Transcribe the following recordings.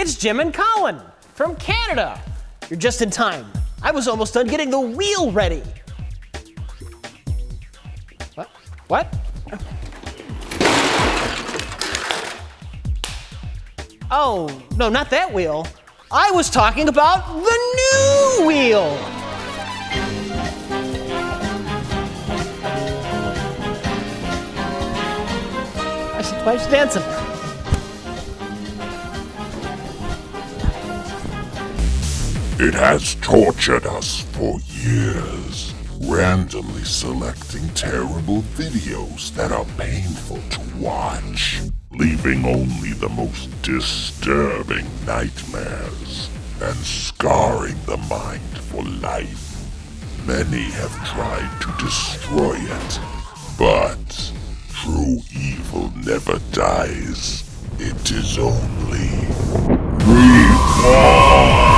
It's Jim and Colin from Canada. You're just in time. I was almost done getting the wheel ready. What? Oh, no, not that wheel. I was talking about the new wheel. Why is she dancing? It has tortured us for years, randomly selecting terrible videos that are painful to watch, leaving only the most disturbing nightmares and scarring the mind for life. Many have tried to destroy it, but true evil never dies. It is only reborn.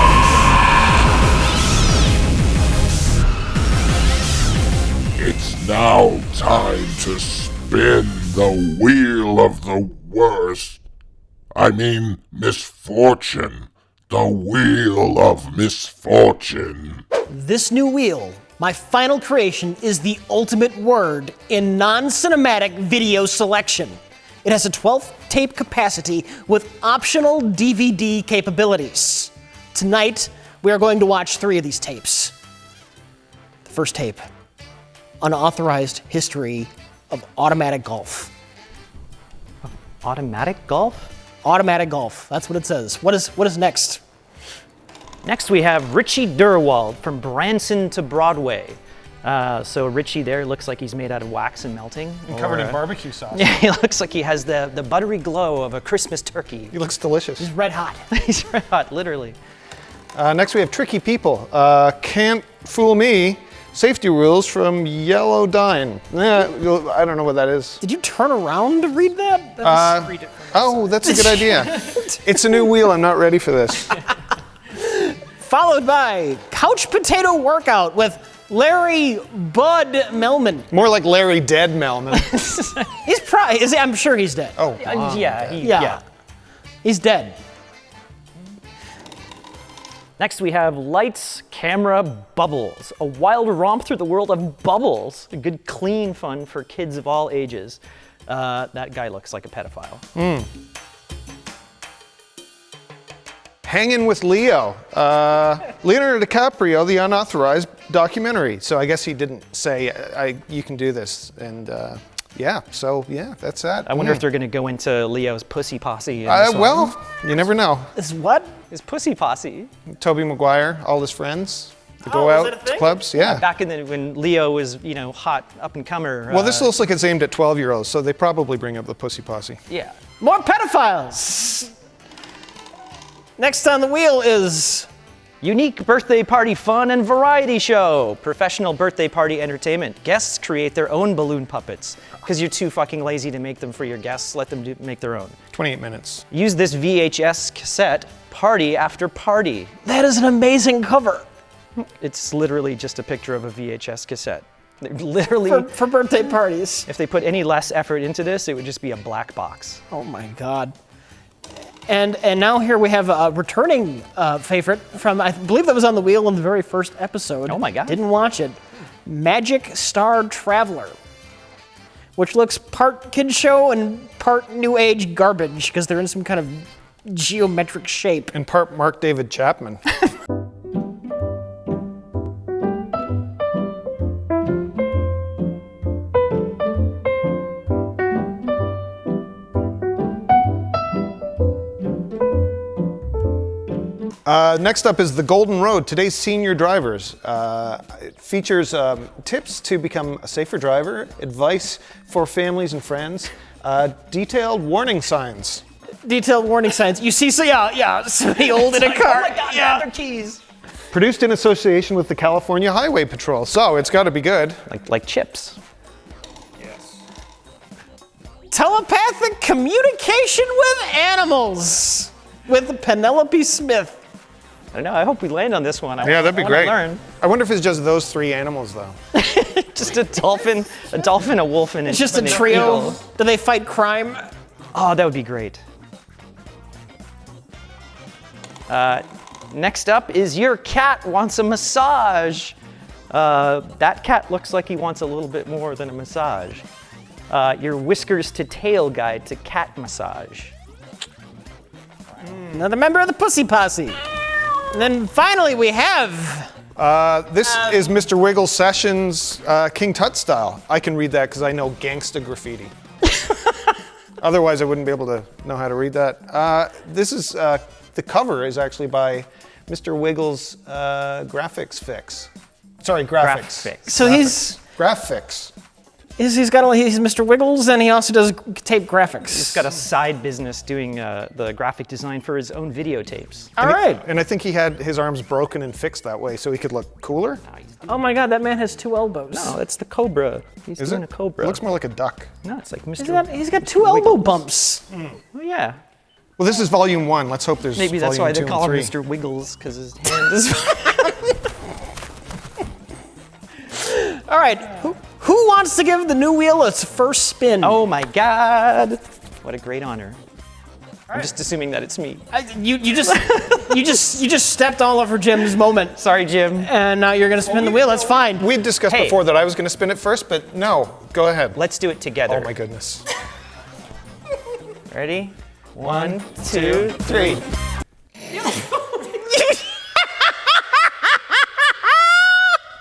It's now time to spin the wheel of the worst. I mean, misfortune. The wheel of misfortune. This new wheel, my final creation, is the ultimate word in non-cinematic video selection. It has a 12-tape capacity with optional DVD capabilities. Tonight, we are going to watch 3 of these tapes. The first tape, Unauthorized History of Automatic Golf. Automatic golf? Automatic golf, that's what it says. What is next? Next we have Richie Durwald from Branson to Broadway. So Richie there looks like he's made out of wax and melting. And covered in barbecue sauce. Yeah, he looks like he has the buttery glow of a Christmas turkey. He looks delicious. He's red hot. He's red hot, literally. Next we have Tricky People. Can't Fool Me. Safety rules from Yellow Dine. Yeah, I don't know what that is. Did you turn around to read that? Read it from Oh, that's a good idea. It's a new wheel. I'm not ready for this. Followed by Couch Potato Workout with Larry Bud Melman. More like Larry Dead Melman. I'm sure he's dead. Oh, yeah. He's dead. Next we have Lights, Camera, Bubbles. A wild romp through the world of bubbles. A good clean fun for kids of all ages. That guy looks like a pedophile. Hanging with Leo. Leonardo DiCaprio, the unauthorized documentary. So I guess he didn't say, you can do this. And that's that. I wonder if they're going to go into Leo's pussy posse. In this one. Well, you never know. Is what? His pussy posse. Tobey Maguire, all his friends. They go is out that a to thing? clubs. Yeah. Back when Leo was, hot up and comer. Well, this looks like it's aimed at 12-year-olds, so they probably bring up the pussy posse. Yeah. More pedophiles. Next on the wheel is Unique birthday party fun and variety show. Professional birthday party entertainment. Guests create their own balloon puppets. Because you're too fucking lazy to make them for your guests, let them make their own. 28 minutes. Use this VHS cassette, party after party. that is an amazing cover It's literally just a picture of a VHS cassette. Literally, for birthday parties. if they put any less effort into this, it would just be a black box. Oh my God. And now here we have a returning favorite from, I believe that was on the wheel in the very first episode. Oh my God. Didn't watch it. Magic Star Traveler, which looks part kid show and part new age garbage because they're in some kind of geometric shape. In part, Mark David Chapman. Next up is The Golden Road, today's senior drivers. It features tips to become a safer driver, advice for families and friends, detailed warning signs. Detailed warning signs. You see, somebody old in a car. Oh my God, yeah. Their keys. Produced in association with the California Highway Patrol, so it's got to be good. Like chips. Telepathic communication with animals with Penelope Smith. I don't know, I hope we land on this one. Yeah, that'd be great. Learn. I wonder if it's just those three animals, though. Just a dolphin, a wolf, and It's just a an trio. eagle. Do they fight crime? Oh, that would be great. Next up is your cat wants a massage. That cat looks like he wants a little bit more than a massage. Your whiskers to tail guide to cat massage. Another member of the Pussy Posse. And then finally we have... This is Mr. Wiggles Sessions King Tut style. I can read that because I know gangsta graffiti. Otherwise, I wouldn't be able to know how to read that. This is, the cover is actually by Mr. Wiggles Graphics Fix. Sorry, Graphics. Graphics. So he's Graphics. he's Mr. Wiggles, and he also does tape graphics. He's got a side business doing the graphic design for his own videotapes. All right. And I think he had his arms broken and fixed that way so he could look cooler. Oh my God, that man has 2 elbows. No, that's the Cobra. He's Is doing it? a Cobra. It looks more like a duck. No, it's like Mr. He's got 2 elbow bumps. Oh, yeah. Well, this is volume 1. Let's hope there's Maybe that's volume why they 2 call him and 3. Mr. Wiggles, because his hand is. All right, who wants to give the new wheel its first spin? Oh my God! What a great honor. I'm just assuming that it's me. You just stepped all over Jim's moment. Sorry, Jim. And now you're gonna spin the wheel. That's fine. We'd discussed Hey. before that I was going to spin it first, but no. Go ahead. Let's do it together. Oh my goodness. Ready? 1, 2, 3.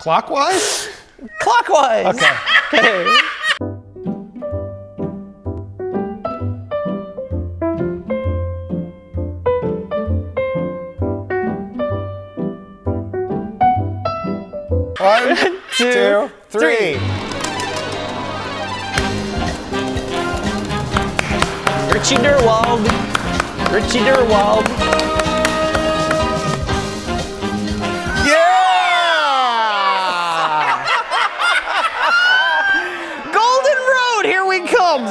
Clockwise? Clockwise. Okay. One, 2, 3. Richie Derwald. Richie Derwald. Yeah! Golden Road, here we come.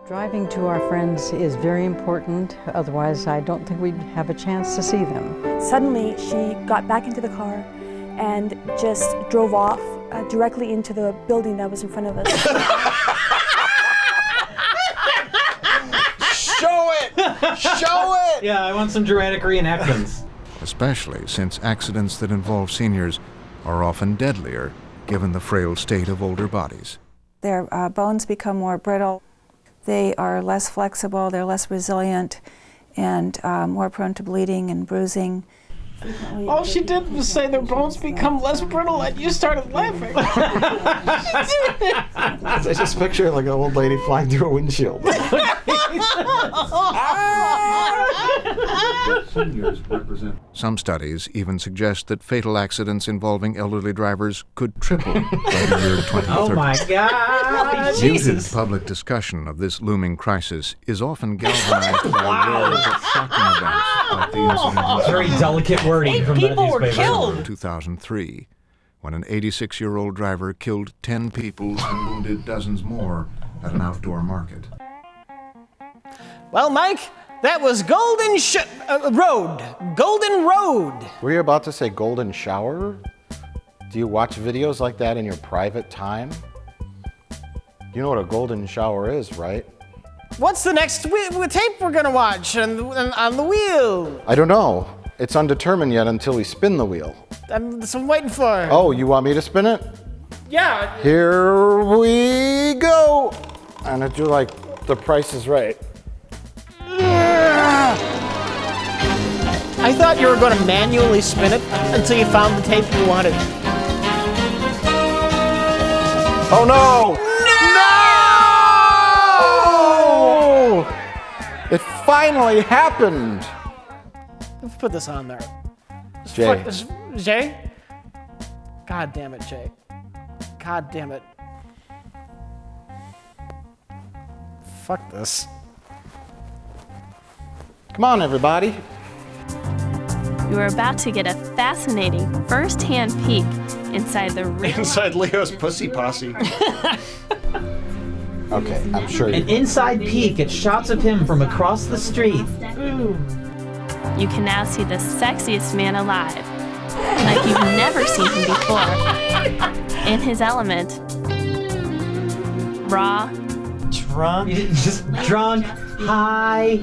Driving to our friends is very important, otherwise I don't think we'd have a chance to see them. Suddenly, she got back into the car and just drove off directly into the building that was in front of us. Show it! Show it! Yeah, I want some dramatic reenactments. Especially since accidents that involve seniors are often deadlier given the frail state of older bodies. Their bones become more brittle. They are less flexible, they're less resilient, and more prone to bleeding and bruising. All she did was say their bones become less brittle, and you started laughing. I just picture like an old lady flying through a windshield. Some studies even suggest that fatal accidents involving elderly drivers could triple by the year 2030. Oh my God! Muted public discussion of this looming crisis is often galvanized by rare but shocking events like the incident in Very delicate wording from the newspaper. 2003, when an 86-year-old driver killed 10 people and wounded dozens more at an outdoor market. Well, Mike, that was Road. Golden Road. Were you about to say golden shower? Do you watch videos like that in your private time? You know what a golden shower is, right? What's the next tape we're gonna watch on the wheel? I don't know. It's undetermined yet until we spin the wheel. That's what I'm waiting for. Oh, you want me to spin it? Yeah. Here we go! And I do like The Price is Right. I thought you were going to manually spin it until you found the tape you wanted. Oh no! No! It finally happened! Let's put this on there. Jay. Jay? God damn it, Jay. God damn it. Fuck this. Come on, everybody. You are about to get a fascinating first-hand peek inside the real Inside Leo's Pussy Posse. Okay, I'm sure An inside peek at shots of him from across the street. You can now see the sexiest man alive, like you've never seen him before. In his element, raw, Drunk? Just drunk, high.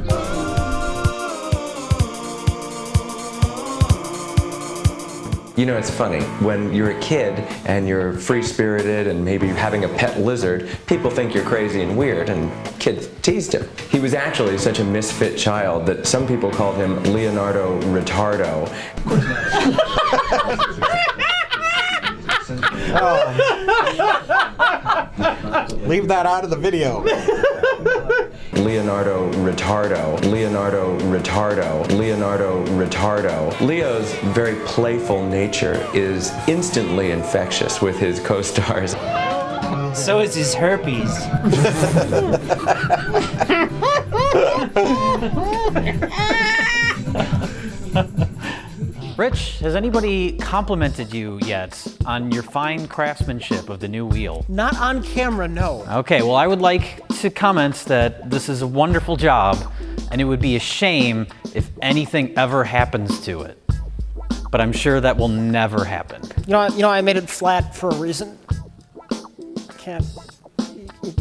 You know, it's funny, when you're a kid and you're free-spirited and maybe having a pet lizard, people think you're crazy and weird, and kids teased him. He was actually such a misfit child that some people called him Leonardo Retardo. Leave that out of the video. Leonardo Retardo, Leonardo Retardo, Leonardo Retardo. Leo's very playful nature is instantly infectious with his co-stars. So is his herpes. Rich, has anybody complimented you yet on your fine craftsmanship of the new wheel? Not on camera, no. Okay, well, I would like to comment that this is a wonderful job, and it would be a shame if anything ever happens to it. But I'm sure that will never happen. You know, I made it flat for a reason.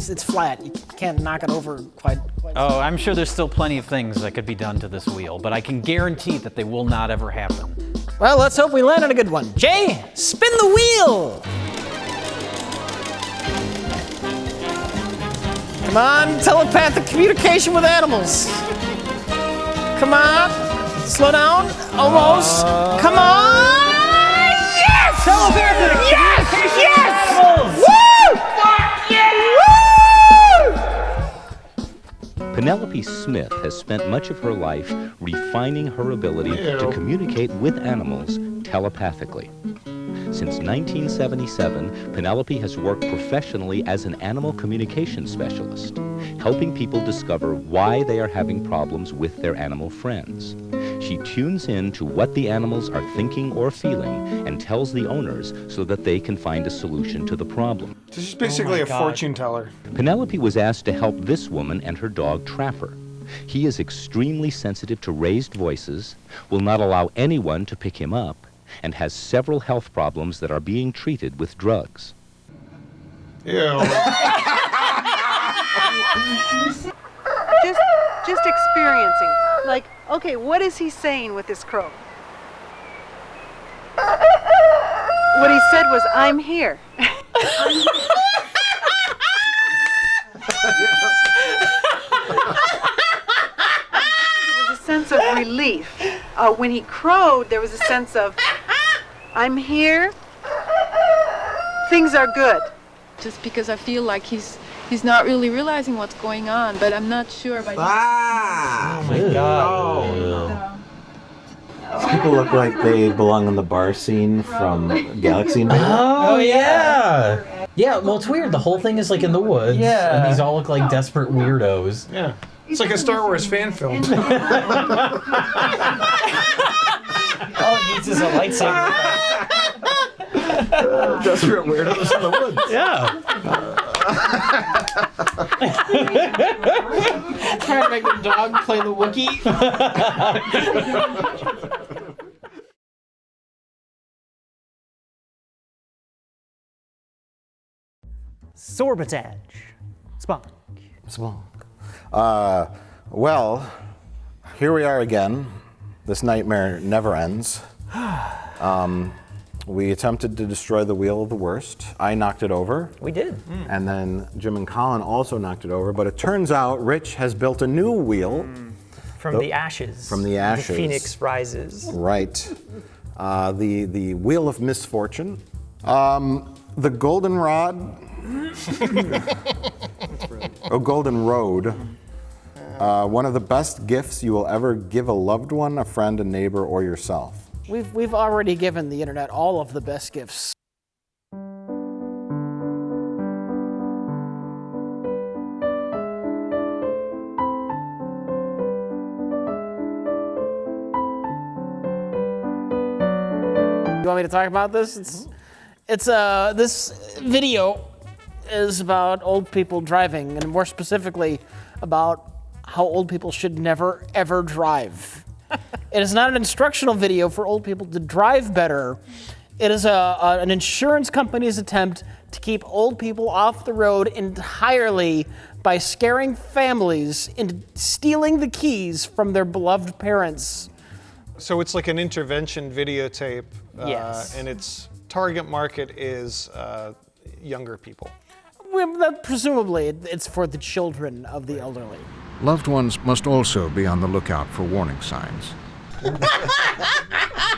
It's flat. You can't knock it over quite. Oh, I'm sure there's still plenty of things that could be done to this wheel, but I can guarantee that they will not ever happen. Well, let's hope we land on a good one. Jay, spin the wheel! Come on, telepathic communication with animals. Come on, slow down, almost. Come on! Yes! Telepathic! Yes! Yes! Animals! Woo! Fuck yeah! Woo! Penelope Smith has spent much of her life refining her ability to communicate with animals telepathically. Since 1977, Penelope has worked professionally as an animal communication specialist, helping people discover why they are having problems with their animal friends. She tunes in to what the animals are thinking or feeling and tells the owners so that they can find a solution to the problem. This is basically a fortune teller. Penelope was asked to help this woman and her dog Trapper. He is extremely sensitive to raised voices, will not allow anyone to pick him up, and has several health problems that are being treated with drugs. Ew. Just experiencing. Like, okay, what is he saying with this crow? What he said was, I'm here. There was a sense of relief. When he crowed, there was a sense of, I'm here, things are good. Just because I feel like he's not really realizing what's going on, but I'm not sure. But Ah! Oh my God. No. These people look like they belong on the bar scene from Galaxy Invader. Oh yeah. Yeah, well, it's weird. The whole thing is like in the woods, and these all look like desperate weirdos. Yeah. It's like a Star Wars fan film. All it needs is a lightsaber. Desperate weirdos in the woods. Yeah. Trying to make the dog play the Wookiee. Sorbitage. Spunk. Well, here we are again. This nightmare never ends. We attempted to destroy the Wheel of the Worst. I knocked it over. We did. And then Jim and Colin also knocked it over. But it turns out Rich has built a new wheel. From the ashes. From the ashes. The phoenix rises. Right. The Wheel of Misfortune. The Golden Rod. Golden Road. One of the best gifts you will ever give a loved one, a friend, a neighbor, or yourself. We've already given the internet all of the best gifts. You want me to talk about this? This video is about old people driving, and more specifically about how old people should never ever drive. It is not an instructional video for old people to drive better. It is an insurance company's attempt to keep old people off the road entirely by scaring families into stealing the keys from their beloved parents. So it's like an intervention videotape Yes. And its target market is younger people. Well, presumably, it's for the children of the elderly. Loved ones must also be on the lookout for warning signs.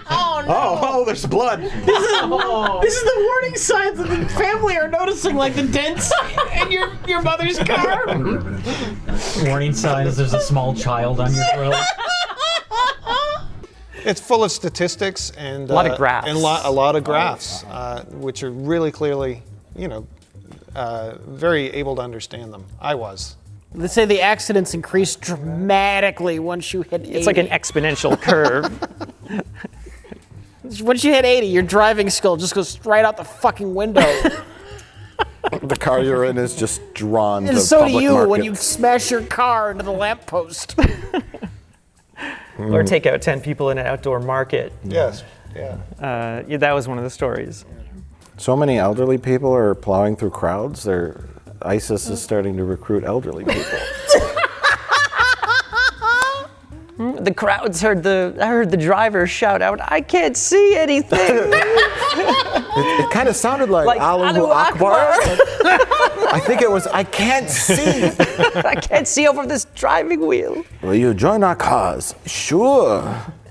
Oh, no. Oh, there's blood. This is the warning signs that the family are noticing, like the dents in your mother's car. Warning signs, there's a small child on your grill. It's full of statistics and a lot of graphs. And a lot of graphs, which are really clearly, very able to understand them. I was. They say the accidents increase dramatically once you hit 80. It's like an exponential curve. Once you hit 80, your driving skill just goes right out the fucking window. The car you're in is just drawn And to so do public you when market. you smash your car into the lamppost. Or take out 10 people in an outdoor market. Yes. Yeah. Yeah, that was one of the stories. So many elderly people are plowing through crowds. ISIS is starting to recruit elderly people. The crowds heard the driver shout out, "I can't see anything." It kind of sounded like Allahu Akbar. I think it was, I can't see. I can't see over this driving wheel. Will you join our cause? Sure.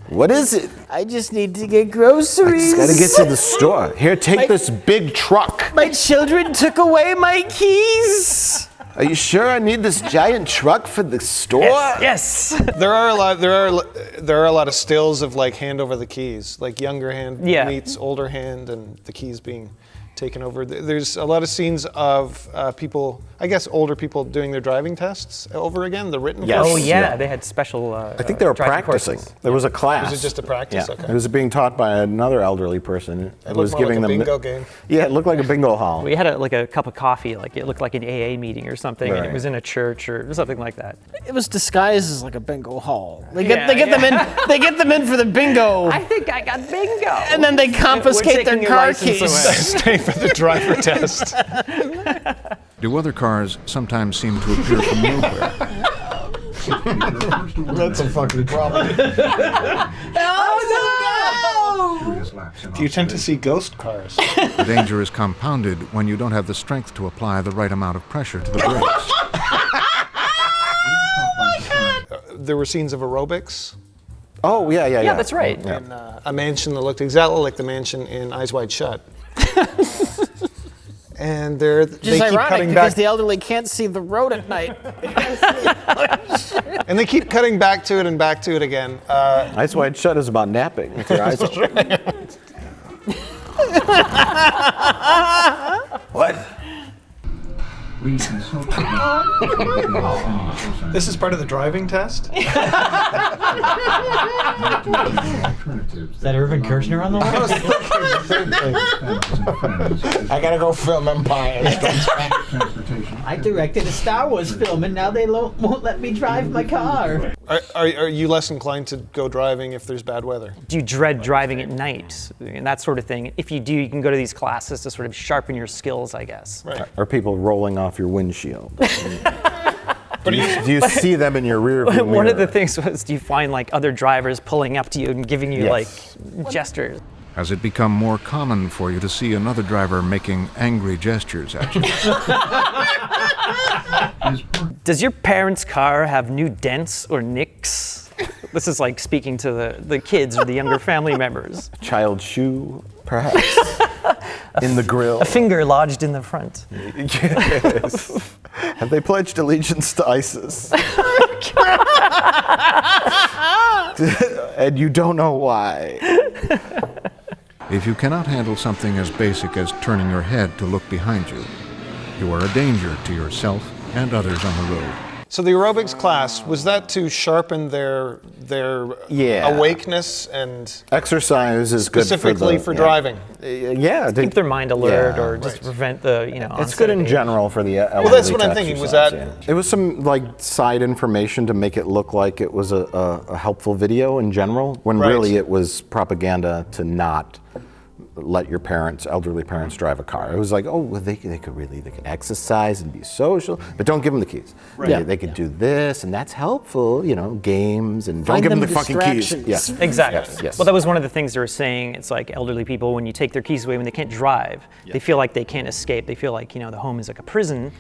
What is it? I just need to get groceries. I just gotta get to the store. Here, take this big truck. My children took away my keys. Are you sure I need this giant truck for the store? Yes. There are a lot of stills of like hand over the keys, like younger hand meets older hand, and the keys being taken over. There's a lot of scenes of people, I guess older people doing their driving tests over again, the written Yes. Oh portion. yeah, they had special. I think they were driving practicing. courses. There was a class. Was it just a practice? Yeah. Okay. It was being taught by another elderly person. It looked more like a bingo game. Yeah, it looked like a bingo hall. We had a cup of coffee, like it looked like an AA meeting or something, and Right. it was in a church or something like that. It was disguised as like a bingo hall. They get them in for the bingo. I think I got bingo. And then they confiscate their car keys. Stay for the driver test. Do other cars sometimes seem to appear from nowhere? That's a fucking problem. Oh no! Do you tend to see ghost cars? The danger is compounded when you don't have the strength to apply the right amount of pressure to the brakes. There were scenes of aerobics. Oh, yeah. Yeah, that's right. Yeah. In a mansion that looked exactly like the mansion in Eyes Wide Shut. And they Just keep ironic cutting because back, the elderly can't see the road at night. and they keep cutting back to it and back to it again. Eyes Wide Shut is about napping with your eyes open. What? This is part of the driving test? Is that Irvin Kershner on the line? I gotta go film Empire. I directed a Star Wars film and now they won't let me drive my car. Are you less inclined to go driving if there's bad weather? Do you dread driving at night and that sort of thing? If you do, you can go to these classes to sort of sharpen your skills, I guess. Right. Or people rolling off your windshield. Do you see them in your rear view mirror? One of the things was, do you find like other drivers pulling up to you and giving you like gestures? Has it become more common for you to see another driver making angry gestures at you? Does your parents' car have new dents or nicks? This is like speaking to the kids or the younger family members. Child shoe, perhaps. In the grill. A finger lodged in the front. Yes. Have they pledged allegiance to ISIS? And you don't know why. If you cannot handle something as basic as turning your head to look behind you, you are a danger to yourself and others on the road. So the aerobics class, was that to sharpen their awakeness and exercise is good specifically for driving? Yeah, keep their mind alert or just right. prevent the It's good in general for the elderly. Well, that's what I'm thinking. Was that It was some like side information to make it look like it was a helpful video in general, when Right. really it was propaganda to not let your elderly parents drive a car. It was like, oh, well, they could exercise and be social, but don't give them the keys. Right. They could do this, and that's helpful, games, and don't give them the fucking keys. distractions. Yeah. Exactly. Yes. Well, that was one of the things they were saying. It's like elderly people, when you take their keys away when they can't drive, they feel like they can't escape. They feel like, the home is like a prison.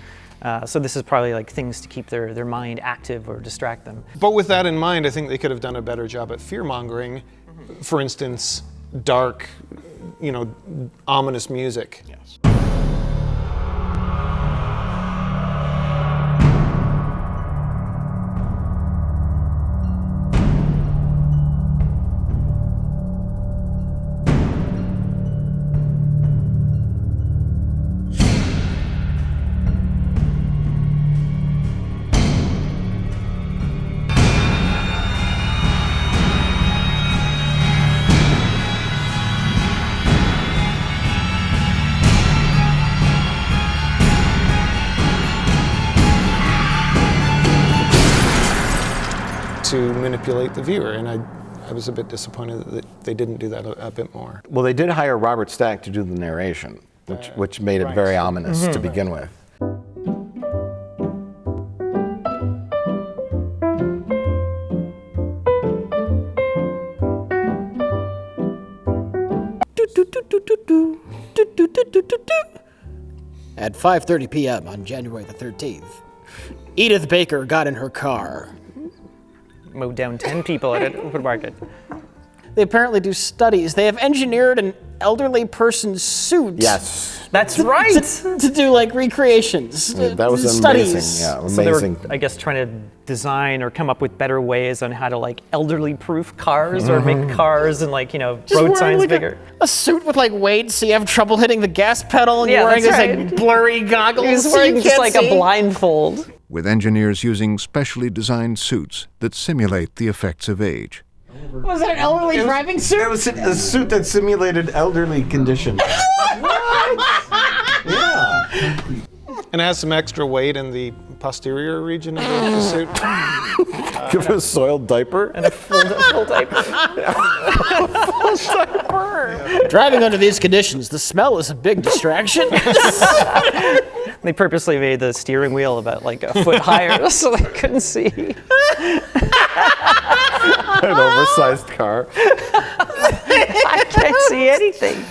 So this is probably like things to keep their mind active or distract them. But with that in mind, I think they could have done a better job at fear-mongering. For instance, dark, ominous music. Yes. To manipulate the viewer, and I was a bit disappointed that they didn't do that a bit more. Well, they did hire Robert Stack to do the narration, which made it very ominous to begin with. At 5:30 p.m. on January the 13th, Edith Baker got in her car. Mowed down 10 people at an open market. They apparently do studies. They have engineered an elderly person's suit. Yes. That's right. To do like recreations. That was studies. amazing. Yeah, amazing. So they were, I guess, trying to design or come up with better ways on how to like elderly-proof cars or make cars and like, Just road wearing, signs like, bigger. A suit with like weights, so you have trouble hitting the gas pedal, and Yeah, you're wearing that's this right. like blurry goggles. He was so wearing you just can't like see. a blindfold. With engineers using specially designed suits that simulate the effects of age. Was it an elderly driving suit? It was a suit that simulated elderly conditions. Yeah. And it has some extra weight in the posterior region of the suit. Give it a soiled diaper. And a full diaper. Driving under these conditions, the smell is a big distraction. They purposely made the steering wheel about like a foot higher so they couldn't see. An oversized car. I can't see anything.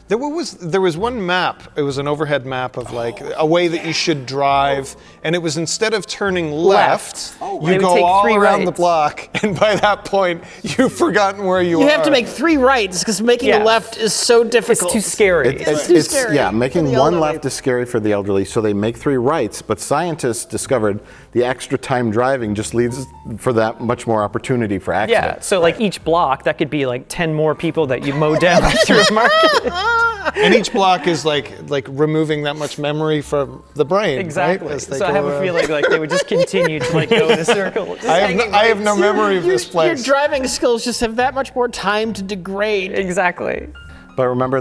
There was one map. It was an overhead map of like a way that you should drive, and it was instead of turning left, you go all around the block, and by that point, you've forgotten where you are. You have to make 3 rights because making a left is so difficult. It's too scary. It's too scary. Yeah, making for the one elderly. left is scary for the elderly, so they make 3 rights. But scientists discovered the extra time driving just leads for that much more opportunity for accidents. Yeah, so like each block, that could be like 10 more people that you mow down through a market. And each block is like removing that much memory from the brain. Exactly. Right? As they So I go have a around. feeling like they would just continue to like go in a circle. I have no memory of this place. Your driving skills just have that much more time to degrade. Exactly. But remember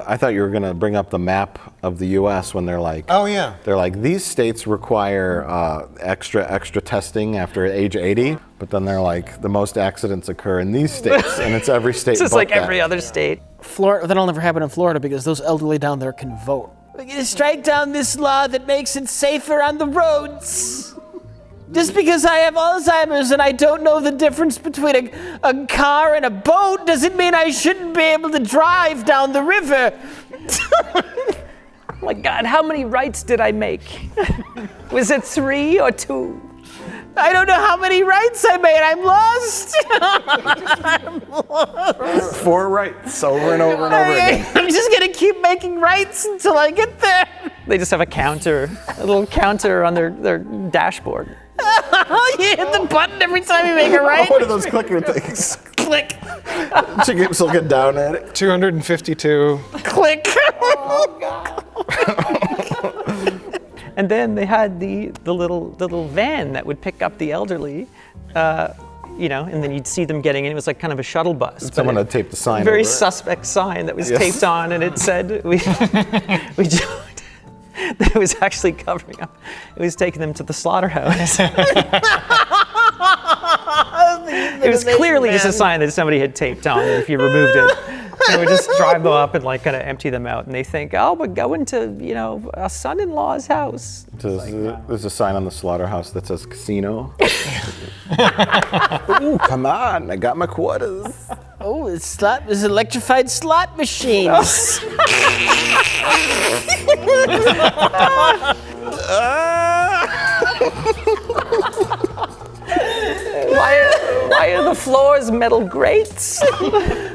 I thought you were going to bring up the map of the U.S. when they're like, oh yeah, they're like, these states require extra testing after age 80, but then they're like, the most accidents occur in these states, and it's every state. It's just but like that. every other state. Florida, that'll never happen in Florida because those elderly down there can vote. We're gonna strike down this law that makes it safer on the roads. Just because I have Alzheimer's and I don't know the difference between a car and a boat doesn't mean I shouldn't be able to drive down the river. Oh my God, how many rights did I make? Was it 3 or 2? I don't know how many rights I made. I'm lost. I'm lost. 4 rights over and over and over again. I'm just gonna keep making rights until I get there. They just have a counter, a little counter on their dashboard. You hit the button every time you make a right. What are those clicker things? Click. Chicken's looking down at it. 252. Click. Oh God. And then they had the little van that would pick up the elderly, and then you'd see them getting in. It was like kind of a shuttle bus. Someone had taped the sign. Very over it. suspect sign that was taped on, and it said we that it was actually covering up. It was taking them to the slaughterhouse. It was clearly just a sign that somebody had taped on if you removed it. And we just drive them up and like kind of empty them out, and they think, oh, we're going to, you know, a son-in-law's house. There's a sign on the slaughterhouse that says casino. Ooh, come on, I got my quarters. Oh, it's electrified slot machines. Why are the floors metal grates?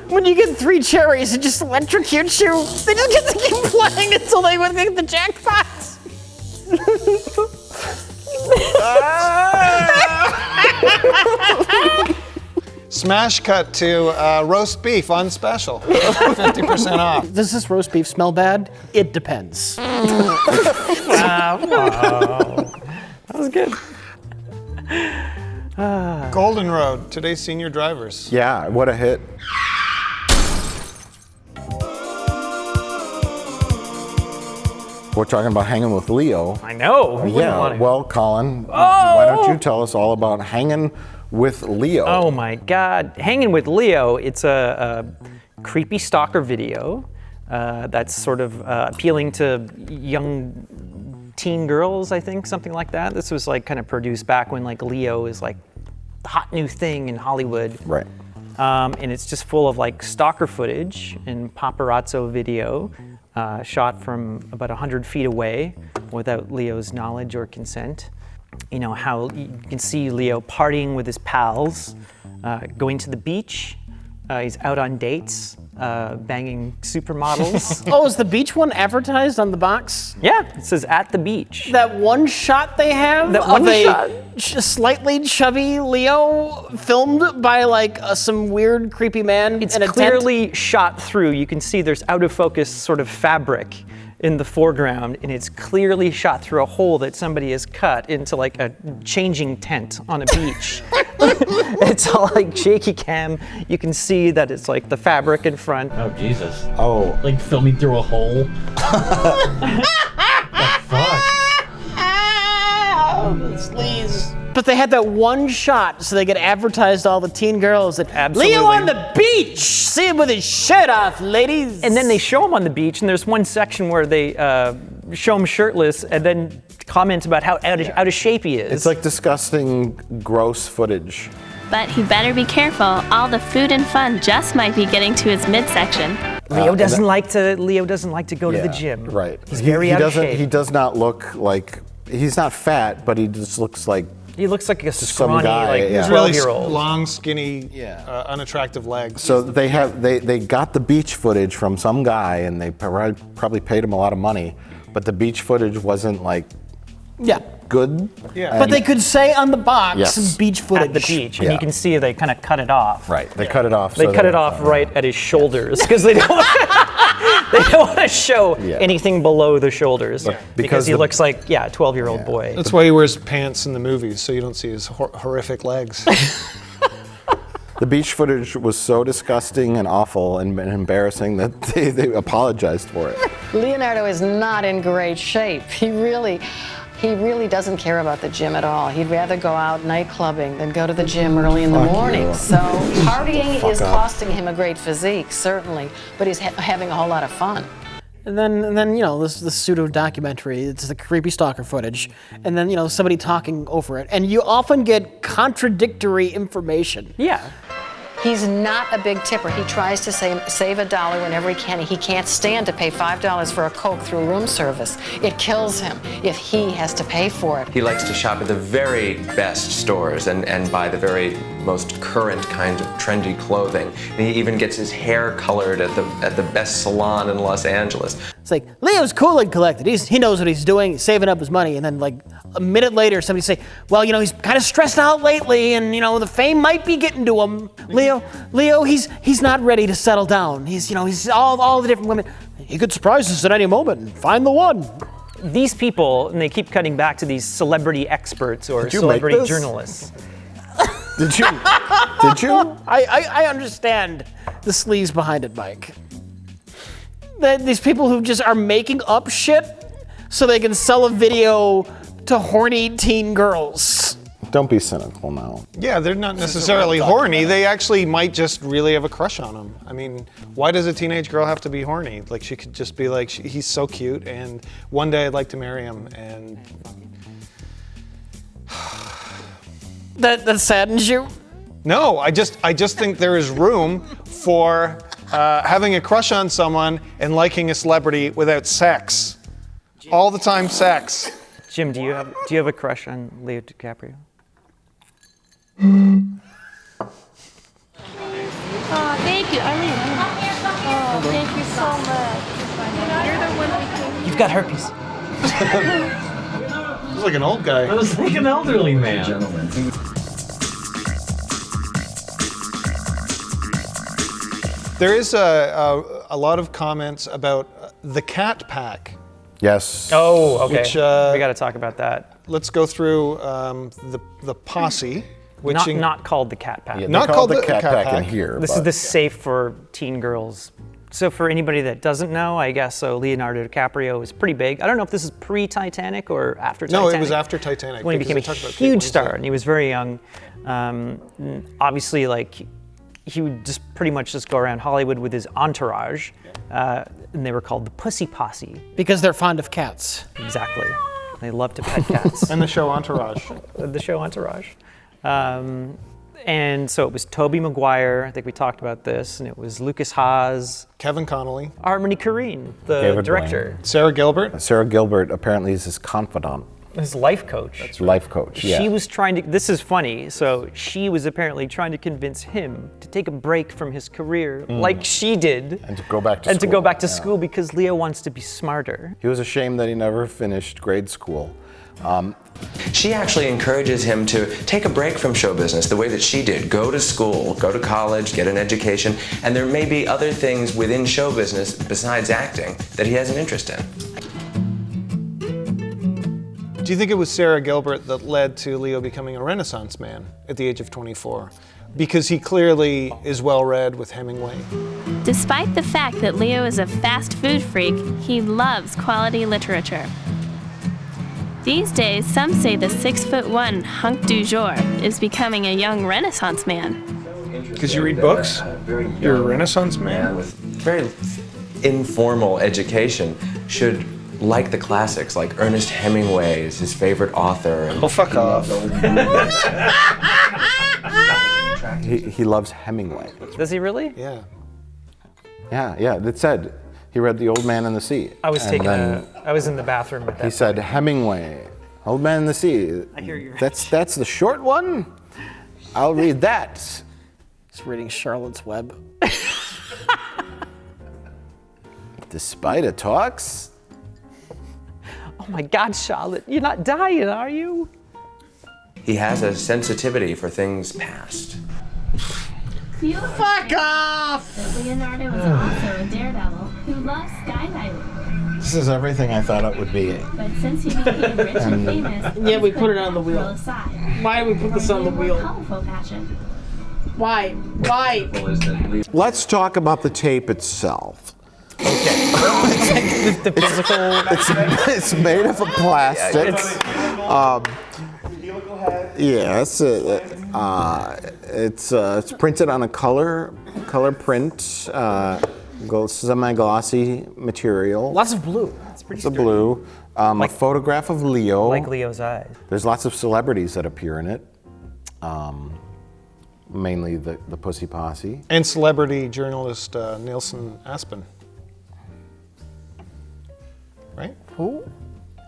When you get 3 cherries, it just electrocutes you. They just get to keep playing until they would get the jackpot. Smash cut to roast beef on special. 50% off. Does this roast beef smell bad? It depends. Wow. That was good. Golden Road, today's senior drivers. Yeah, what a hit. We're talking about hanging with Leo. I know. Yeah, well, Colin, why don't you tell us all about hanging with Leo? Oh my God. Hanging with Leo, it's a creepy stalker video that's sort of appealing to young teen girls, I think, something like that. This was like kind of produced back when like Leo is like the hot new thing in Hollywood. Right. And it's just full of like stalker footage and paparazzo video shot from about 100 feet away without Leo's knowledge or consent. You know, how you can see Leo partying with his pals, going to the beach. He's out on dates, banging supermodels. Oh, is the beach one advertised on the box? Yeah, it says at the beach. That one shot they have That one of a shot. slightly chubby Leo filmed by like some weird creepy man It's in a tent. clearly shot through. You can see there's out of focus sort of fabric in the foreground, and it's clearly shot through a hole that somebody has cut into like a changing tent on a beach. It's all like shaky cam. You can see that it's like the fabric in front. Oh, Jesus. Oh. Like filming through a hole. The fuck? Sleaze. But they had that one shot so they could advertise to all the teen girls that Absolutely. Leo on the beach, see him with his shirt off, ladies. And then they show him on the beach, and there's one section where they show him shirtless and then comment about how out of shape he is. It's like disgusting, gross footage. But he better be careful. All the food and fun just might be getting to his midsection. Leo doesn't like to go to the gym. Right. He's very out of shape. He does not look like, he's not fat, but he just looks like He looks like a some scrawny, guy, like yeah. 12-year-old. Long, skinny, unattractive legs. So they got the beach footage from some guy, and they probably paid him a lot of money, but the beach footage wasn't like good. Yeah. But they could say on the box, Yes. beach footage. At the beach, and you can see they kind of cut it off. Right. They cut it off. They so cut that it off right at his shoulders because they don't. They don't want to show anything below the shoulders because he looks like a 12-year-old boy. That's why he wears pants in the movies, so you don't see his horrific legs. The beach footage was so disgusting and awful and embarrassing that they apologized for it. Leonardo is not in great shape. He really doesn't care about the gym at all. He'd rather go out night clubbing than go to the gym early in the morning. So partying is costing him a great physique, certainly, but he's having a whole lot of fun. And then you know, this pseudo documentary, it's the creepy stalker footage, and then, you know, somebody talking over it. And you often get contradictory information. Yeah. He's not a big tipper. He tries to save $1 whenever he can. He can't stand to pay $5 for a Coke through room service. It kills him if he has to pay for it. He likes to shop at the very best stores and buy the very most current kind of trendy clothing. And he even gets his hair colored at the best salon in Los Angeles. It's like, Leo's cool and collected. He knows what he's doing, he's saving up his money, and then like a minute later somebody say, well, you know, he's kind of stressed out lately, and you know, the fame might be getting to him. Leo, he's not ready to settle down. He's all the different women. He could surprise us at any moment and find the one. These people, and they keep cutting back to these celebrity experts or celebrity journalists. Did you? I understand the sleaze behind it, Mike. These people who just are making up shit so they can sell a video to horny teen girls. Don't be cynical now. Yeah, they're not necessarily horny. They actually might just really have a crush on him. I mean, why does a teenage girl have to be horny? Like, she could just be like, he's so cute, and one day I'd like to marry him, and... That saddens you? No, I just think there is room for having a crush on someone and liking a celebrity without sex. All the time sex. Jim, do you have a crush on Leo DiCaprio? Oh, thank you, Arlene. Oh, thank you so much. You're the one we came. You've got herpes. He's like an old guy. That was like an elderly man. There is a lot of comments about the Cat Pack. Yes. Oh, okay. Which, we got to talk about that. Let's go through the posse. Which Not called the Cat Pack. Yeah, not called the Cat Pack in here. This is the safe for teen girls. So for anybody that doesn't know, I guess, so Leonardo DiCaprio was pretty big. I don't know if this is pre-Titanic or after Titanic. No, it was after Titanic. When he became a huge star, and he was very young. Obviously, like, he would just pretty much just go around Hollywood with his entourage, and they were called the Pussy Posse. Because they're fond of cats. Exactly. They love to pet cats. And the show Entourage. The show Entourage. And so it was Tobey Maguire, I think we talked about this, and it was Lucas Haas. Kevin Connolly. Harmony Korine, the David director. Blaine. Sarah Gilbert. Sarah Gilbert apparently is his confidant. His life coach. That's life coach, yeah. She was trying to, this is funny, so she was apparently trying to convince him to take a break from his career, like she did. And to go back to school. And to go back to school because Leo wants to be smarter. He was ashamed that he never finished grade school. She actually encourages him to take a break from show business the way that she did. Go to school, go to college, get an education, and there may be other things within show business besides acting that he has an interest in. Do you think it was Sarah Gilbert that led to Leo becoming a Renaissance man at the age of 24? Because he clearly is well-read with Hemingway. Despite the fact that Leo is a fast food freak, he loves quality literature. These days, some say the 6'1" hunk du jour is becoming a young Renaissance man. Because you read books? You're a Renaissance man? With very informal education should like the classics, like Ernest Hemingway is his favorite author. And fuck off. He loves Hemingway. Does he really? Yeah. Yeah, it said he read The Old Man and the Sea. I was I was in the bathroom with that. He said Hemingway, Old Man and the Sea. I hear you. That's the short one? I'll read that. He's reading Charlotte's Web. Despite it talks. Oh my God, Charlotte, you're not dying, are you? he has a sensitivity for things past. Fuck off! Leonardo was also a daredevil who loves skydiving. This is everything I thought it would be. But since he became rich and famous, yeah, we put it on the wheel. Aside. Why do we put this on the wheel? Colorful passion. Why? Why? Let's talk about the tape itself. Okay. the physical. It's made of a plastic. Yes, it's printed on a color print, semi-glossy material. Lots of blue. It's pretty It's a blue. A photograph of Leo. Like Leo's eyes. There's lots of celebrities that appear in it. Mainly the Pussy Posse. And celebrity journalist Nielsen Aspen. Right? Who?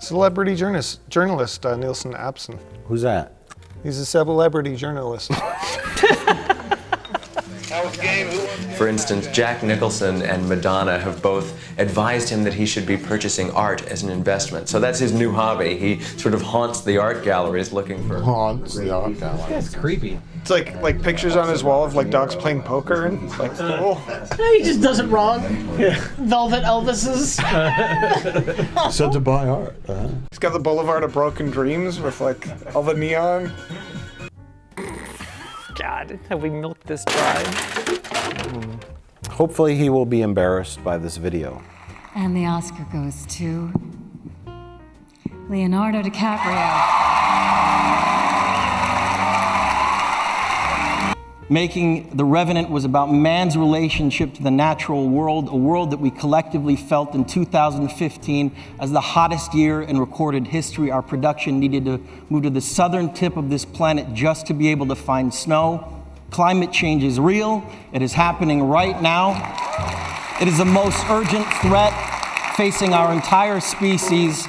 Celebrity journalist Nielsen Aspen. Who's that? He's a celebrity journalist. For instance, Jack Nicholson and Madonna have both advised him that he should be purchasing art as an investment. So that's his new hobby. He sort of haunts the art galleries looking for... Haunts the art galleries. That's creepy. It's like pictures on his wall of like dogs playing poker and it's like, oh. He just does it wrong. Yeah. Velvet Elvises. So to buy art. He's got the Boulevard of Broken Dreams with like all the neon. God, have we milked this dry? Hopefully he will be embarrassed by this video. And the Oscar goes to Leonardo DiCaprio. Making The Revenant was about man's relationship to the natural world, a world that we collectively felt in 2015 as the hottest year in recorded history. Our production needed to move to the southern tip of this planet just to be able to find snow. Climate change is real. It is happening right now. It is the most urgent threat facing our entire species.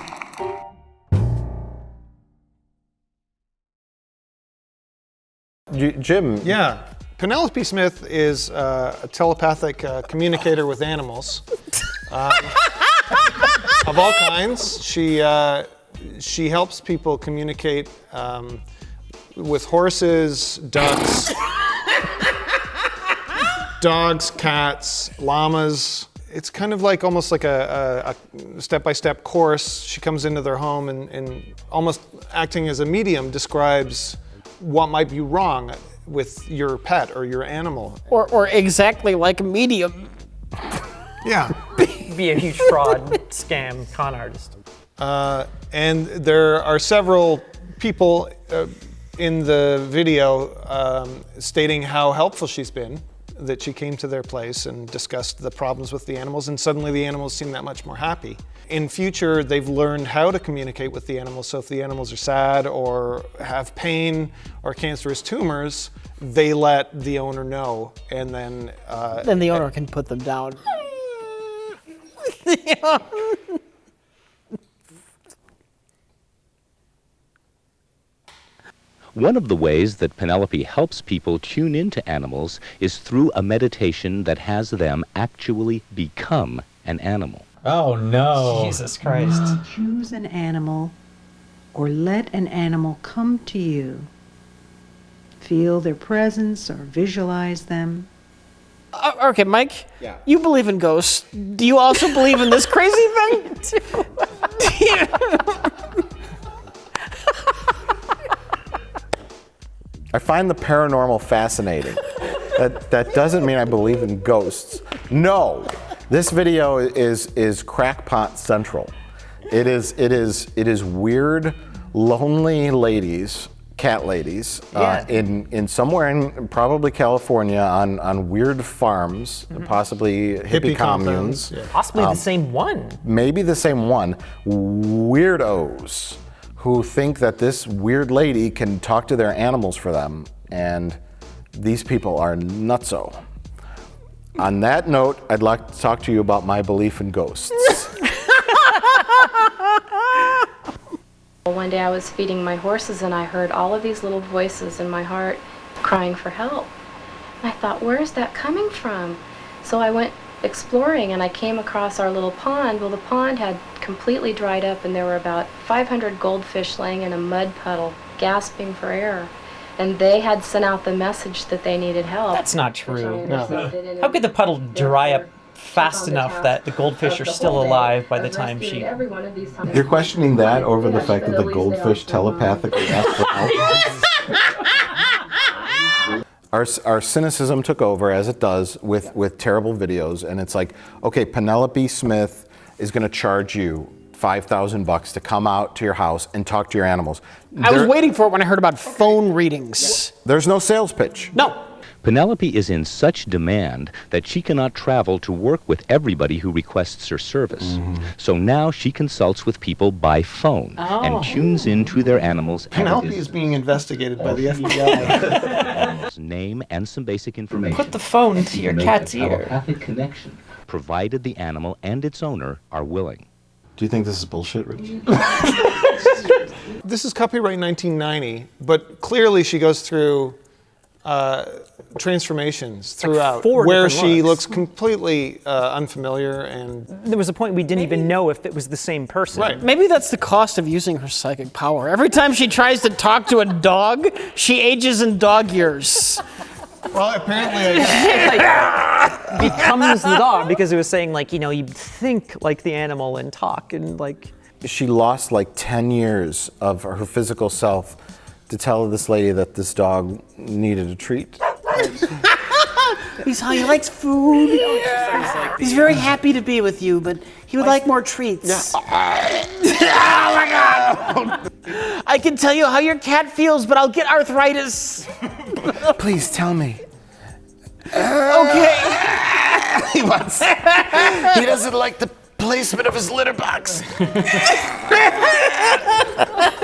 Jim. Yeah. Penelope Smith is a telepathic communicator with animals of all kinds. She helps people communicate with horses, ducks, dogs, cats, llamas. It's kind of like almost like a step-by-step course. She comes into their home and almost acting as a medium describes what might be wrong with your pet or your animal. Or exactly like a medium. Yeah. Be a huge fraud, scam, con artist. And there are several people in the video stating how helpful she's been, that she came to their place and discussed the problems with the animals, and suddenly the animals seem that much more happy. In future, they've learned how to communicate with the animals, so if the animals are sad or have pain or cancerous tumors, they let the owner know, and then... then the owner can put them down. One of the ways that Penelope helps people tune into animals is through a meditation that has them actually become an animal. Oh no. Jesus Christ. Choose an animal or let an animal come to you. Feel their presence or visualize them. Okay, Mike, you believe in ghosts. Do you also believe in this crazy thing? I find the paranormal fascinating. That doesn't mean I believe in ghosts. No, this video is crackpot central. It is weird, lonely ladies, cat ladies, in somewhere in probably California on weird farms, possibly hippie communes. Possibly the same one. Maybe the same one. Weirdos who think that this weird lady can talk to their animals for them, and these people are nutso. On that note, I'd like to talk to you about my belief in ghosts. One day I was feeding my horses and I heard all of these little voices in my heart crying for help. And I thought, where is that coming from? So I went exploring and I came across our little pond. Well, the pond had completely dried up and there were about 500 goldfish laying in a mud puddle, gasping for air. And they had sent out the message that they needed help. That's not true. No. How could the puddle dry up fast enough that the goldfish are still alive by the time she... You're questioning that over the fact that the goldfish telepathically asked for help? Our cynicism took over, as it does, with terrible videos, and it's like, okay, Penelope Smith is going to charge you $5,000 to come out to your house and talk to your animals. I was waiting for it when I heard about phone readings. There's no sales pitch. No. Penelope is in such demand that she cannot travel to work with everybody who requests her service. So now she consults with people by phone and tunes into their animals. Penelope is being investigated by the FBI. Name and some basic information. Put the phone to your cat's ear. Telepathic connection, provided the animal and its owner are willing. Do you think this is bullshit, Rich? This is copyright 1990, but clearly she goes through transformations throughout, where she looks completely unfamiliar, and there was a point we didn't even know if it was the same person. Right. Maybe that's the cost of using her psychic power. Every time she tries to talk to a dog, she ages in dog years. Well, apparently becomes the dog, because it was saying, like, you know, you think like the animal and talk and like... She lost like 10 years of her physical self to tell this lady that this dog needed a treat. He likes food. He's very happy to be with you, but he would like more treats. Oh my God! I can tell you how your cat feels, but I'll get arthritis. Please tell me. Okay. He doesn't like the placement of his litter box.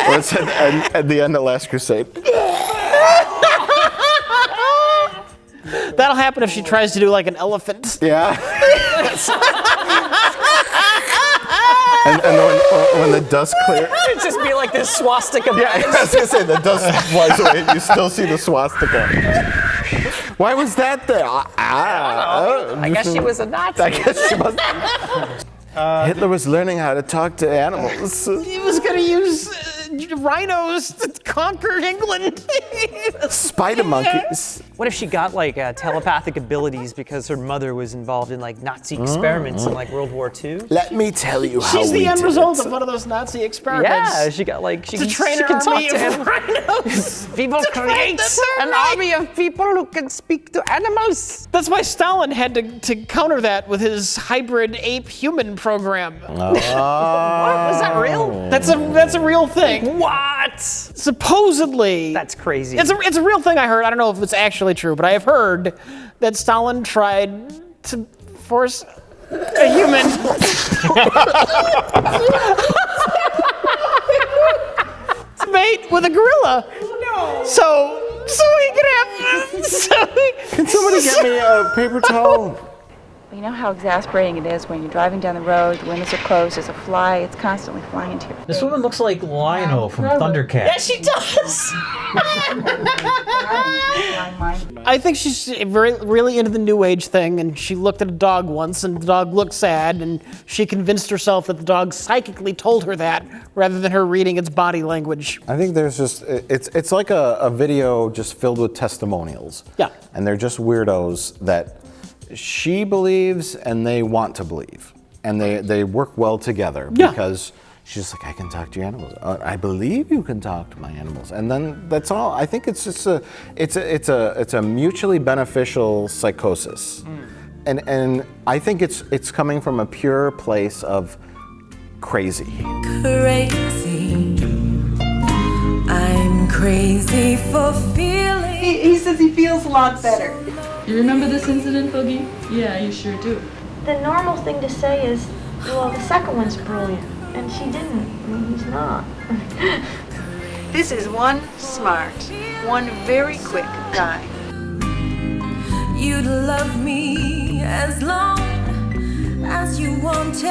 What's at the end of Last Crusade? That'll happen if she tries to do like an elephant. Yeah. and when the dust clears. It'd just be like this swastika. Yeah, I was gonna say the dust flies away and you still see the swastika. Why was that there? I guess she was a Nazi. I guess she must. Hitler was learning how to talk to animals. He was gonna use rhinos to conquer England. Spider monkeys. What if she got like telepathic abilities because her mother was involved in like Nazi experiments in like World War II? Let me tell you how She's we the end did result it. of one of those Nazi experiments. Yeah, she got like she to train she an can talk army to of animals. rhinos. People To create fight the an army of people who can speak to animals. That's why Stalin had to counter that with his hybrid ape-human program. Oh. What? Was that real? That's a real thing. What? Supposedly. That's crazy. It's a real thing I heard. I don't know if it's actually true, but I have heard that Stalin tried to force a human to mate with a gorilla. No. So he could have. Can somebody get me a paper towel? You know how exasperating it is when you're driving down the road, the windows are closed, there's a fly, it's constantly flying into your face. This woman looks like Lionel from Thundercats. Yeah, she does. I think she's really into the New Age thing, and she looked at a dog once, and the dog looked sad, and she convinced herself that the dog psychically told her that, rather than her reading its body language. I think there's just, it's like a video just filled with testimonials. Yeah. And they're just weirdos that she believes and they want to believe. And they work well together because she's like, I can talk to your animals. I believe you can talk to my animals. And then that's all. I think it's just it's a mutually beneficial psychosis. And I think it's coming from a pure place of crazy. Crazy. I'm crazy for feeling. He says he feels a lot better. You remember this incident, Boogie? Yeah, you sure do. The normal thing to say is, well, the second one's brilliant, and she didn't. I mean, he's not. This is one smart, one very quick guy. You'd love me as long as you wanted.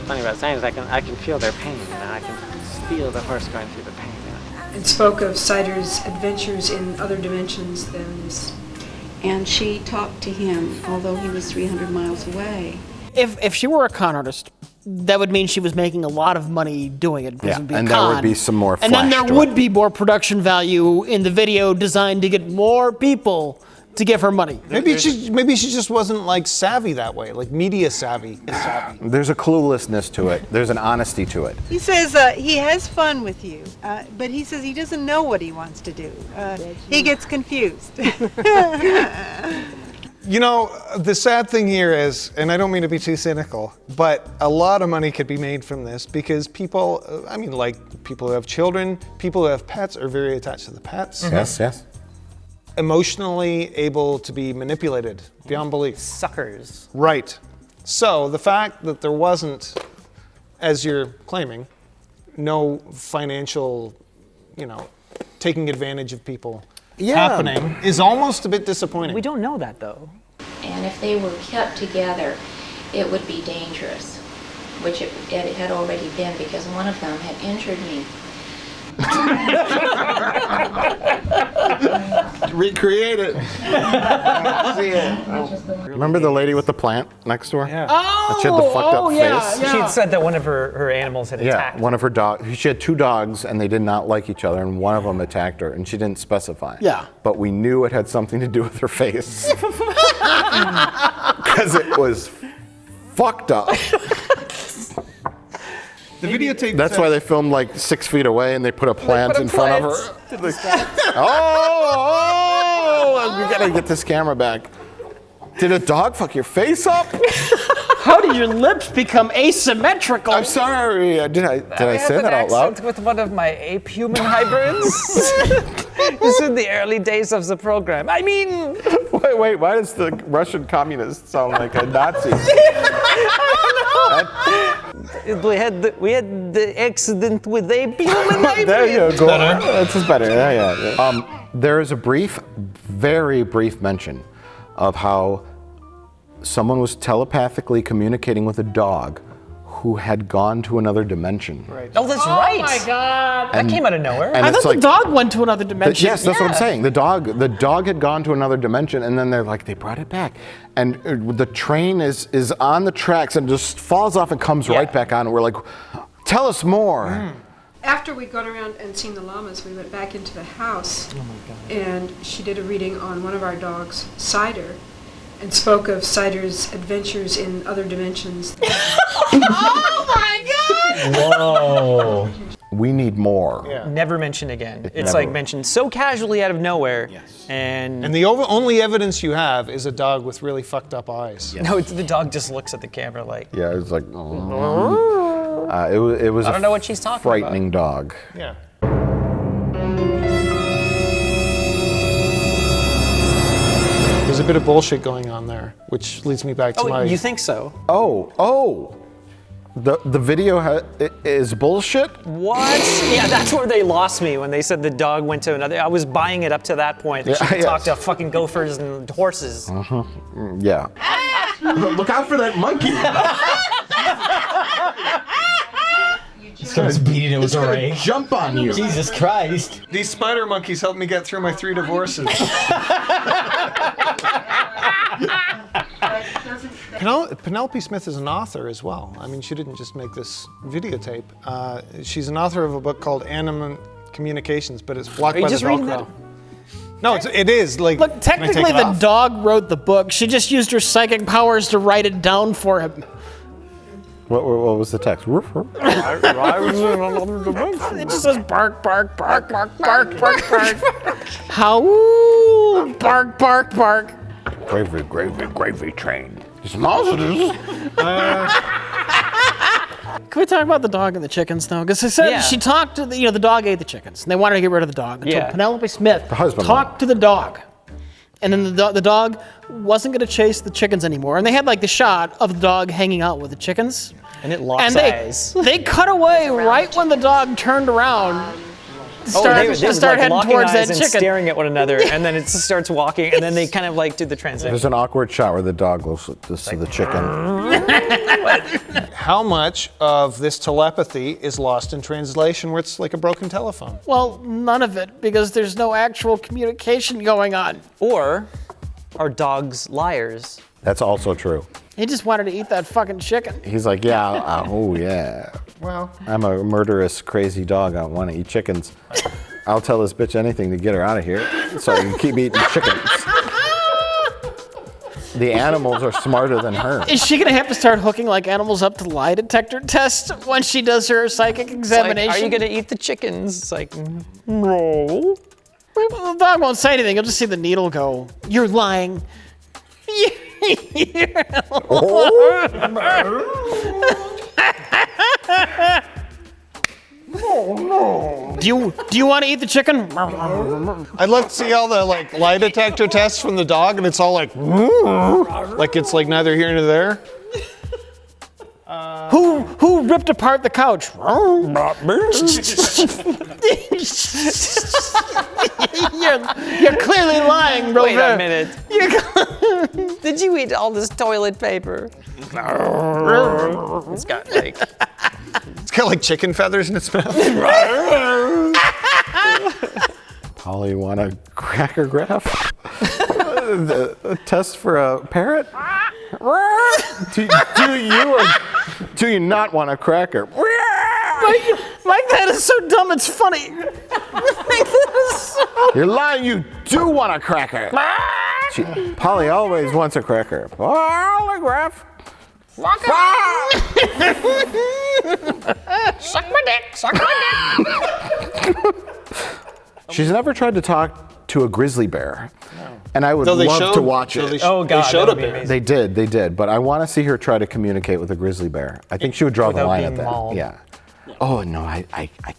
Funny about science, I can feel their pain, and I can feel the horse going through the pain. It spoke of Sider's adventures in other dimensions than this. And she talked to him, although he was 300 miles away. If she were a con artist, that would mean she was making a lot of money doing it. Yeah, It would be and con. there would be some more And then flash there to would it. be more production value in the video designed to get more people to give her money. Maybe she just wasn't like savvy that way, like media savvy. There's a cluelessness to it. There's an honesty to it. He says he has fun with you, but he says he doesn't know what he wants to do. He gets confused. You know, the sad thing here is, and I don't mean to be too cynical, but a lot of money could be made from this because people, like people who have children, people who have pets are very attached to the pets. Yes, yes. Emotionally able to be manipulated beyond belief. Suckers. Right. So the fact that there wasn't, as you're claiming, no financial, taking advantage of people happening is almost a bit disappointing. We don't know that though. And if they were kept together, it would be dangerous, which it had already been because one of them had injured me. Recreate it. See it. Remember the lady with the plant next door? Yeah. Oh, she had the fucked up face. She had said that one of her animals had attacked. Yeah, one of her dogs. She had two dogs, and they did not like each other, and one of them attacked her, and she didn't specify. Yeah. But we knew it had something to do with her face. Because it was fucked up. The videotape. That's why they filmed like 6 feet away, and they put a plant in front of her. Oh, we gotta get this camera back. Did a dog fuck your face up? How did your lips become asymmetrical? I'm sorry. Did I say that out loud? With one of my ape-human hybrids. This is in the early days of the program. I mean... Wait, why does the Russian communist sound like a Nazi? We had the accident with ape-human hybrids. There you go. That's just better. Yeah. There is a very brief mention of how someone was telepathically communicating with a dog who had gone to another dimension. Right. Oh, that's right. Oh my God. That came out of nowhere. And I thought the dog went to another dimension. Yes, that's what I'm saying. The dog had gone to another dimension, and then they brought it back. And the train is on the tracks and just falls off and comes right back on. And we're like, tell us more. After we'd gone around and seen the llamas, we went back into the house. Oh my God. And she did a reading on one of our dogs, Cider, and spoke of Cider's adventures in other dimensions. Oh my God! Whoa. We need more. Yeah. Never mentioned again. It's like mentioned so casually out of nowhere. Yes. And the only evidence you have is a dog with really fucked up eyes. No, the dog just looks at the camera like. Yeah, it's like. It was I don't know what she's talking frightening dog. Yeah. There's a bit of bullshit going on there, which leads me back to my... you think so? Oh. The video is bullshit? What? Yeah, that's where they lost me when they said the dog went to another. I was buying it up to that point. That she could talk to fucking gophers and horses. Yeah. Look out for that monkey. Starts beating it with a rake. Jump on you. Jesus Christ. These spider monkeys helped me get through my 3 divorces. Penelope Smith is an author as well. I mean, she didn't just make this videotape. She's an author of a book called Animal Communications, but it's blocked by the Velcro. No, it is. Like, look, technically the dog wrote the book. She just used her psychic powers to write it down for him. What was the text? It just says bark, bark, bark, bark, bark, bark, bark. How bark, bark, bark. Gravy train. Can we talk about the dog and the chickens now? Because she talked to the dog ate the chickens, and they wanted to get rid of the dog. Until Penelope Smith talked to the dog, and then the dog wasn't going to chase the chickens anymore. And they had like the shot of the dog hanging out with the chickens. And it locks eyes. They cut away right when the dog turned around. Start heading towards that chicken. Staring at one another, and then it just starts walking, and then they kind of like do the transition. There's an awkward shot where the dog looks to the chicken. How much of this telepathy is lost in translation where it's like a broken telephone? Well, none of it, because there's no actual communication going on. Or are dogs liars? That's also true. He just wanted to eat that fucking chicken. He's like, yeah, oh yeah. Well, I'm a murderous, crazy dog. I want to eat chickens. I'll tell this bitch anything to get her out of here so I can keep eating chickens. The animals are smarter than her. Is she gonna have to start hooking like animals up to lie detector tests when she does her psychic examination? Like, are you gonna eat the chickens? It's like, no. The dog won't say anything. You'll just see the needle go. You're lying. Do you want to eat the chicken? I'd love to see all the like lie detector tests from the dog, and it's all like it's like neither here nor there. Who ripped apart the couch? You're clearly lying, Rover. Wait a minute. Did you eat all this toilet paper? It's got like chicken feathers in its mouth. Polly, want a cracker graph? A test for a parrot? Do you not want a cracker? Mike, that is so dumb, it's funny. You're lying, you do want a cracker. Polly always wants a cracker. Polygraph. Suck my dick, suck my dick. She's never tried to talk to a grizzly bear. And I would So they love showed- to watch so it. they sh- Oh, God, they showed that would a be bit. They did. But I want to see her try to communicate with a grizzly bear. I think she would draw the Without line being at that. mauled. Yeah. Oh no, I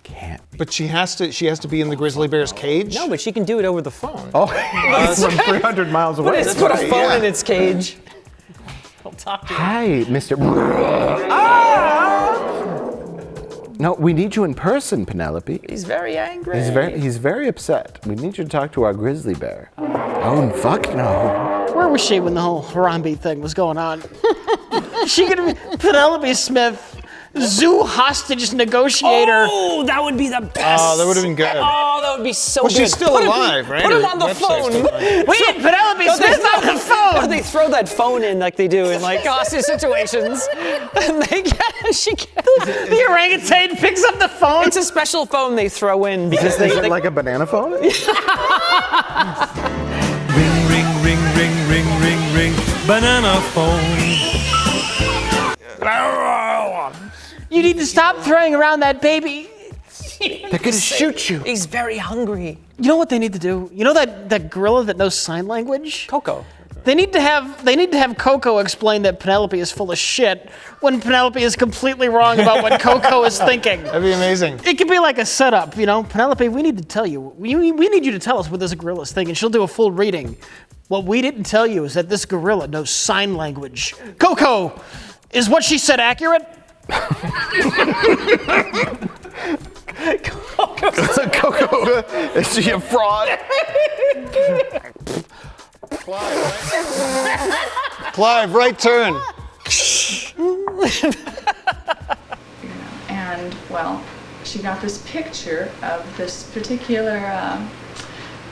can't. But she has to be in the grizzly bear's cage? No, but she can do it over the phone. Oh, from 300 miles away. Put a phone in its cage. I'll talk to you. Hi, Mr. No, we need you in person, Penelope. He's very angry. He's very upset. We need you to talk to our grizzly bear. Oh, fuck no. Where was she when the whole Harambe thing was going on? She could be Penelope Smith, zoo hostage negotiator. Oh, that would be the best. Oh, that would have been good. Oh, that would be so Well, good. she's still Put him- alive, right? Put him Her on the website's phone. still alive. We need Penelope Smith on the phone. No, they throw that phone in like they do in like hostage situations. And The orangutan picks up the phone. It's a special phone they throw in because Is it like a banana phone? Ring, ring, ring, ring, ring, ring, ring, banana phone. You need to stop throwing around that baby. They're gonna shoot you. He's very hungry. You know what they need to do? You know that gorilla that knows sign language? Coco. They need to have Coco explain that Penelope is full of shit when Penelope is completely wrong about what Coco is thinking. That'd be amazing. It could be like a setup, you know? Penelope, we need to tell you. We need you to tell us what this gorilla's thinking. She'll do a full reading. What we didn't tell you is that this gorilla knows sign language. Coco, is what she said accurate? Coco, is she a fraud? Clive, right turn. And, well, she got this picture of this particular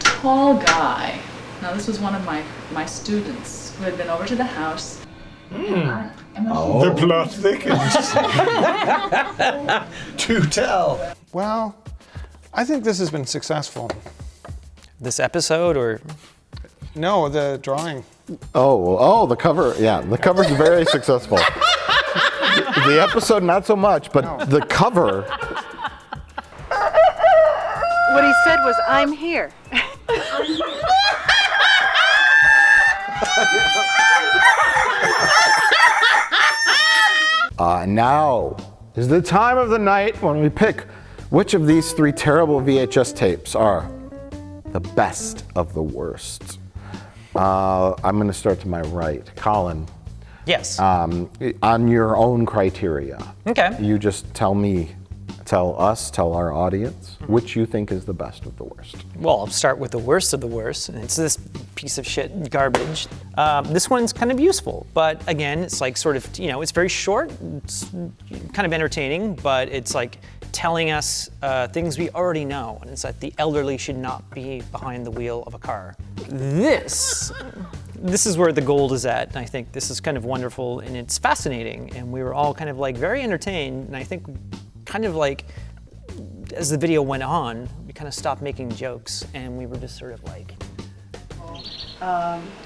tall guy. Now, this was one of my students who had been over to the house. The plot thickens. To tell. Well, I think this has been successful. This episode or? No, the drawing. Oh, the cover. Yeah, the cover's very successful. The episode, not so much, but the cover. What he said was, "I'm here." Now is the time of the night when we pick which of these 3 terrible VHS tapes are the best of the worst. I'm going to start to my right. Colin. Yes. On your own criteria. Okay. You just tell our audience, which you think is the best of the worst. Well, I'll start with the worst of the worst, and it's this piece of shit garbage. This one's kind of useful, but again, it's like sort of, it's very short, it's kind of entertaining, but it's like telling us things we already know, and it's that the elderly should not be behind the wheel of a car. This is where the gold is at, and I think this is kind of wonderful, and it's fascinating, and we were all kind of like very entertained, and I think kind of like, as the video went on, we kind of stopped making jokes, and we were just sort of like,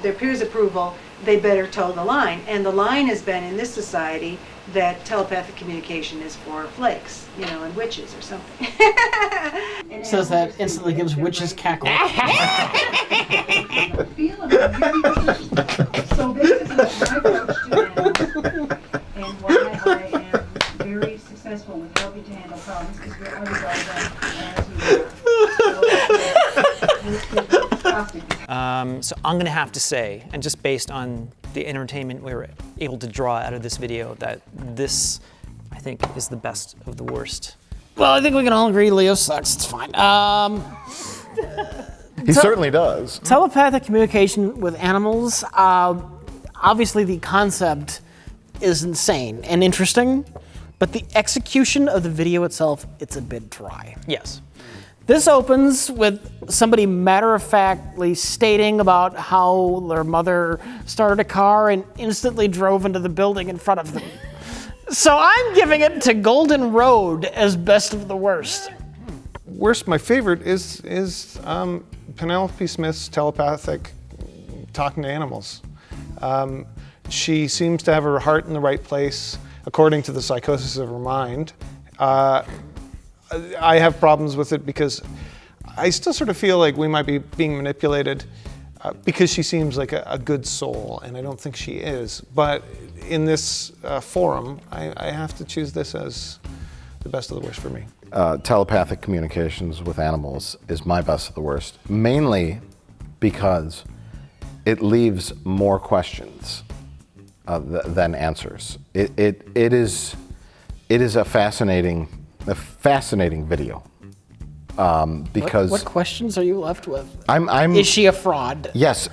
Their peers' approval, they better toe the line. And the line has been in this society that telepathic communication is for flakes, and witches or something. Says that instantly gives witches cackle. So basically, my approach to animals and why I am very successful with helping to handle problems is we're otherwise so I'm gonna have to say, and just based on the entertainment we were able to draw out of this video, that this, I think, is the best of the worst. Well, I think we can all agree Leo sucks. It's fine. He certainly does. Telepathic communication with animals, obviously the concept is insane and interesting, but the execution of the video itself, it's a bit dry. Yes. This opens with somebody matter-of-factly stating about how their mother started a car and instantly drove into the building in front of them. So I'm giving it to Golden Road as best of the worst. Worst, my favorite is Penelope Smith's telepathic talking to animals. She seems to have her heart in the right place, according to the psychosis of her mind. I have problems with it because I still sort of feel like we might be being manipulated. because she seems like a good soul, and I don't think she is. But in this forum, I have to choose this as the best of the worst for me. Telepathic communications with animals is my best of the worst, mainly because it leaves more questions than answers. It is a fascinating video. Because what questions are you left with? Is she a fraud? Yes.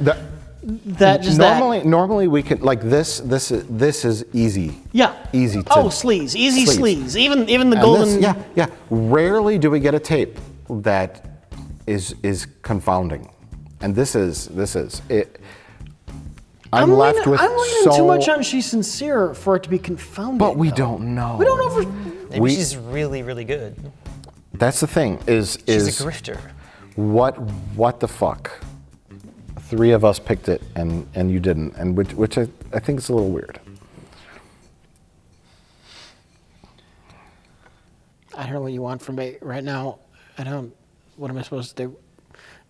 Normally we can like this is easy. Yeah. Easy to. Oh, sleaze, easy sleaze. Even the golden. Yeah. Rarely do we get a tape that is confounding, and this is it. I'm left with I'm leaning too much on she's sincere for it to be confounding. But we don't know. We don't know. Maybe she's really, really good. That's the thing. She's a grifter. What the fuck? 3 of us picked it and you didn't, and which I think is a little weird. I don't know what you want from me right now. What am I supposed to do?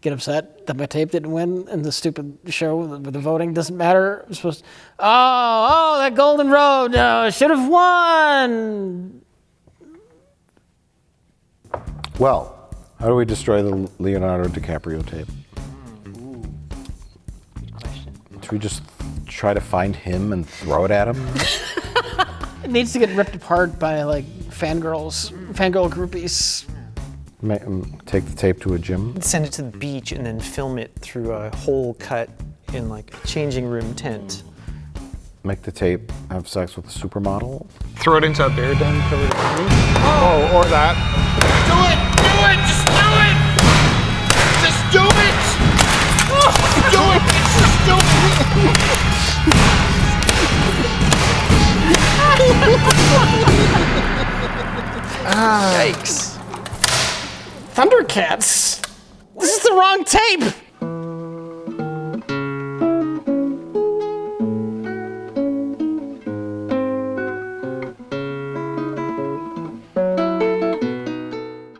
Get upset that my tape didn't win and the stupid show with the voting doesn't matter? I'm supposed to, that Golden Road should have won. Well, how do we destroy the Leonardo DiCaprio tape? Good question. Should we just try to find him and throw it at him? It needs to get ripped apart by like fangirl groupies. Take the tape to a gym? Send it to the beach and then film it through a hole cut in like a changing room tent. Make the tape have sex with a supermodel? Throw it into a bear den covered in honey? Oh, or that. Do it! Do it! Just do it! Just do it! Do it! Just do Yikes. Thundercats. This is the wrong tape.